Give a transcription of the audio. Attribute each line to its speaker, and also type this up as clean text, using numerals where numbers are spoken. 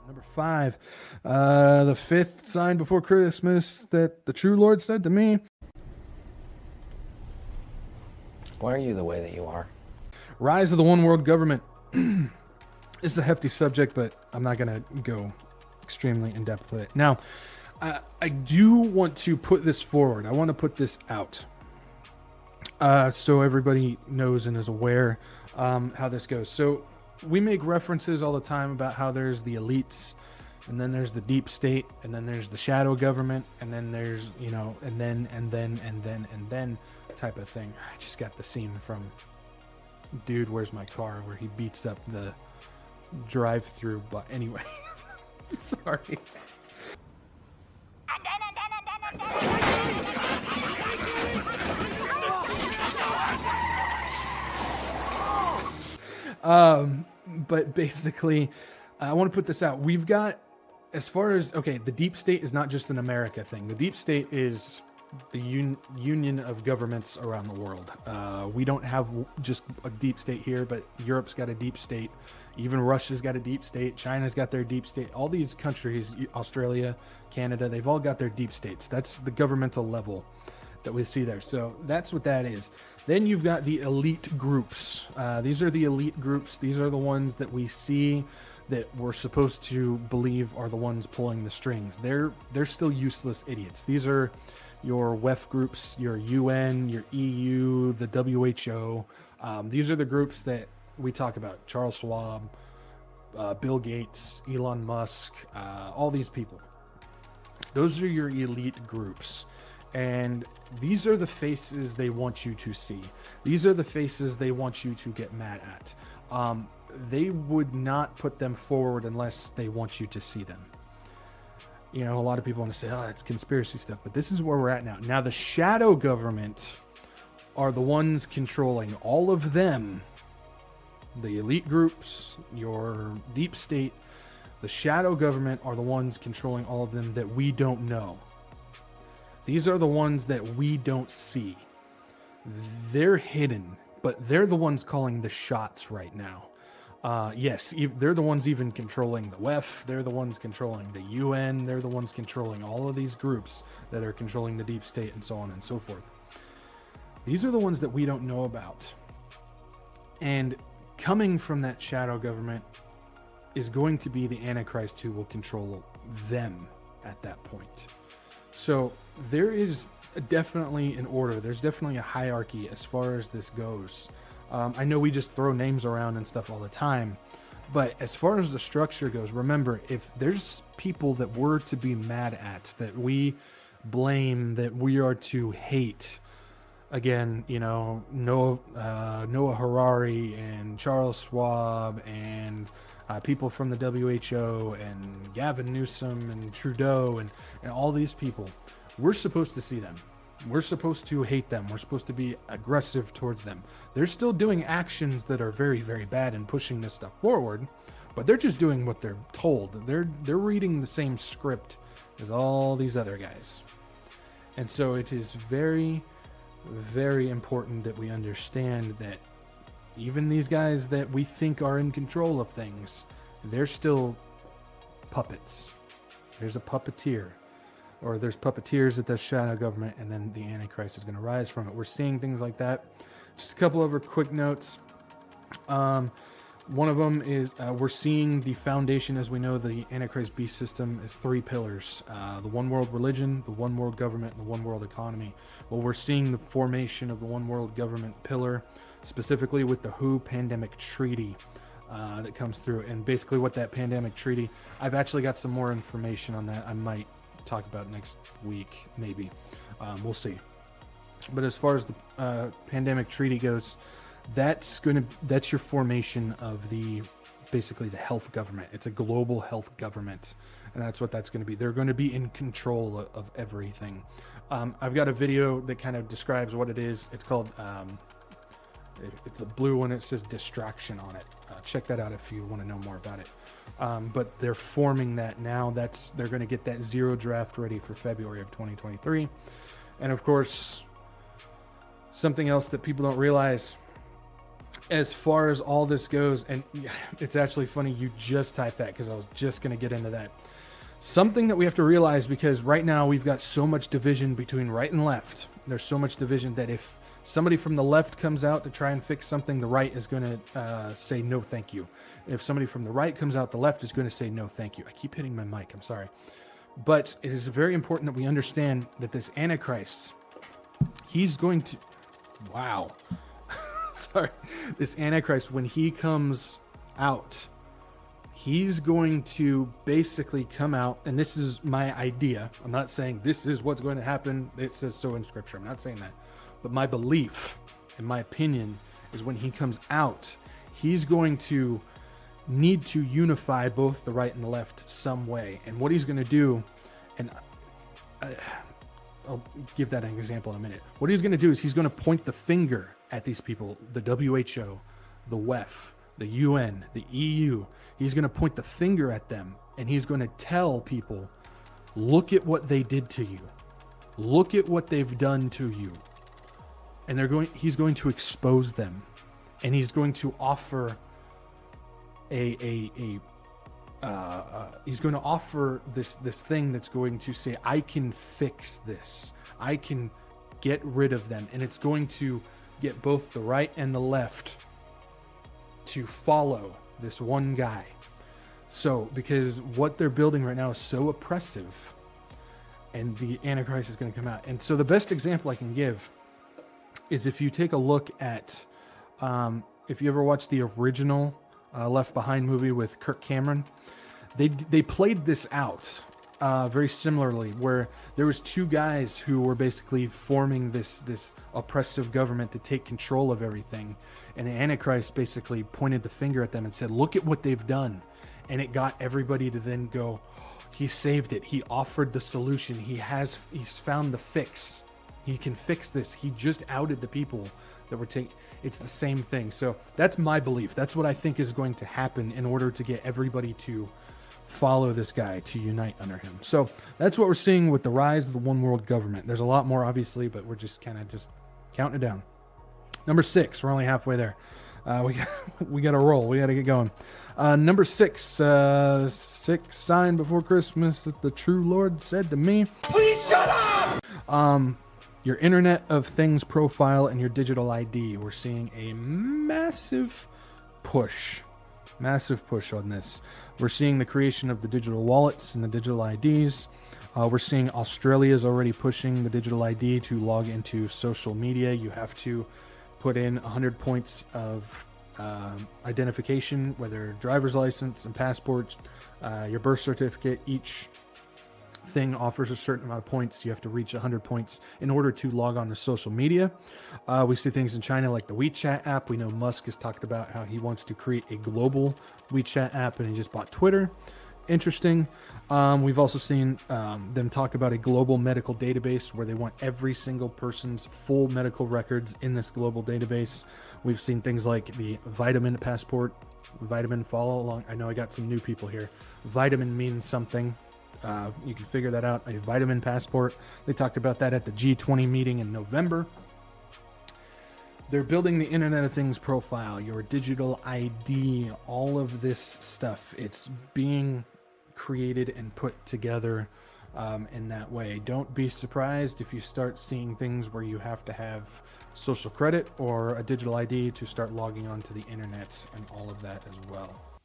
Speaker 1: Number 5, the 5th sign before Christmas that the true Lord said to me.
Speaker 2: Why are you the way that you are?
Speaker 1: Rise of the one world government. It's a hefty subject, but I'm not going to go extremely in depth with it. Now, I do want to put this forward. I want to put this out. So everybody knows and is aware how this goes. So we make references all the time about how there's the elites, and then there's the deep state, and then there's the shadow government, and then there's, you know, and then type of thing. I just got the scene from Dude, Where's My Car, where he beats up the drive-through, but anyway, sorry. But basically, I want to put this out. We've got, as far as, okay, the deep state is not just an America thing. The deep state is the union of governments around the world. We don't have just a deep state here, but Europe's got a deep state. Even Russia's got a deep state. China's got their deep state. All these countries, Australia, Canada, they've all got their deep states. That's the governmental level that we see there. So that's what that is. Then you've got the elite groups. These are the elite groups. These are the ones that we see that we're supposed to believe are the ones pulling the strings. They're still useless idiots. These are your WEF groups, your UN, your EU, the WHO. These are the groups that we talk about. Charles Schwab, Bill Gates, Elon Musk, all these people. Those are your elite groups. And these are the faces they want you to see. These are the faces they want you to get mad at. They would not put them forward unless they want you to see them. You know, a lot of people want to say, oh, that's conspiracy stuff, but this is where we're at now. Now, the shadow government are the ones controlling all of them. The elite groups, your deep state, the shadow government are the ones controlling all of them that we don't know. These are the ones that we don't see. They're hidden, but they're the ones calling the shots right now. Yes, they're the ones even controlling the WEF. They're the ones controlling the UN. They're the ones controlling all of these groups that are controlling the deep state and so on and so forth. These are the ones that we don't know about. And coming from that shadow government is going to be the Antichrist, who will control them at that point. So there is definitely an order. There's definitely a hierarchy as far as this goes. I know we just throw names around and stuff all the time, but as far as the structure goes, remember, if there's people that we're to be mad at, that we blame, that we are to hate, again, you know, Noah Harari and Charles Schwab and people from the WHO and Gavin Newsom and Trudeau and all these people, we're supposed to see them. We're supposed to hate them. We're supposed to be aggressive towards them. They're still doing actions that are very, very bad and pushing this stuff forward, but they're just doing what they're told. They're reading the same script as all these other guys. And so it is very, very important that we understand that even these guys that we think are in control of things, they're still puppets. There's a puppeteer. Or there's puppeteers at the shadow government, and then the Antichrist is going to rise from it. We're seeing things like that. Just a couple other quick notes. One of them is we're seeing the foundation, as we know, the Antichrist beast system is 3 pillars. The one world religion, the one world government, and the one world economy. Well, we're seeing the formation of the one world government pillar, specifically with the WHO pandemic treaty that comes through. And basically what that pandemic treaty, I've actually got some more information on that. I might talk about next week, maybe. We'll see. But as far as the pandemic treaty goes, that's your formation of basically the health government. It's a global health government, and that's what that's going to be. They're going to be in control of everything. I've got a video that kind of describes what it is. It's called it's a blue one. It says distraction on it. Check that out if you want to know more about it. But they're forming that now. They're going to get that zero draft ready for February of 2023. And of course, something else that people don't realize, as far as all this goes, and it's actually funny you just typed that because I was just going to get into that. Something that we have to realize, because right now we've got so much division between right and left. There's so much division that if somebody from the left comes out to try and fix something, the right is going to say no thank you. If somebody from the right comes out, the left is going to say no thank you. I keep hitting my mic, I'm sorry. But it is very important that we understand that this Antichrist, he's going to... Wow. Sorry. This Antichrist, when he comes out, he's going to basically come out, and this is my idea. I'm not saying this is what's going to happen. It says so in Scripture. I'm not saying that. But my belief, in my opinion, is when he comes out, he's going to need to unify both the right and the left some way. And what he's going to do, and I'll give that an example in a minute. What he's going to do is he's going to point the finger at these people, the WHO, the WEF, the UN, the EU. He's going to point the finger at them, and he's going to tell people, look at what they did to you. Look at what they've done to you. And he's going to expose them, and he's going to offer he's going to offer this thing that's going to say, I can fix this. I can get rid of them. And it's going to get both the right and the left to follow this one guy. So, because what they're building right now is so oppressive, and the Antichrist is going to come out. And so the best example I can give is if you take a look at, if you ever watched the original Left Behind movie with Kirk Cameron, they played this out very similarly, where there was two guys who were basically forming this oppressive government to take control of everything, and the Antichrist basically pointed the finger at them and said, look at what they've done. And it got everybody to then go, he saved it, he offered the solution, he's found the fix, he can fix this, he just outed the people that were taking. It's the same thing. So that's my belief. That's what I think is going to happen in order to get everybody to follow this guy, to unite under him. So that's what we're seeing with the rise of the one world government. There's a lot more, obviously, but we're just kind of just counting it down. Number 6, we're only halfway there. We got to roll. We got to get going. Number 6, 6 sign before Christmas that the true Lord said to me, please shut up! Your Internet of Things profile and your digital ID. We're seeing a massive push on this. We're seeing the creation of the digital wallets and the digital IDs. We're seeing Australia's already pushing the digital ID to log into social media. You have to put in 100 points of identification, whether driver's license and passports, your birth certificate. Each thing offers a certain amount of points. You have to reach 100 points in order to log on to social media. We see things in China like the WeChat app. We know Musk has talked about how he wants to create a global WeChat app, and he just bought Twitter. Interesting. We've also seen them talk about a global medical database where they want every single person's full medical records in this global database. We've seen things like the vitamin passport, vitamin follow along. I know I got some new people here. Vitamin means something. You can figure that out. A vitamin passport. They talked about that at the G20 meeting in November. They're building the Internet of Things profile, your digital ID, all of this stuff. It's being created and put together in that way. Don't be surprised if you start seeing things where you have to have social credit or a digital ID to start logging onto the internet and all of that as well.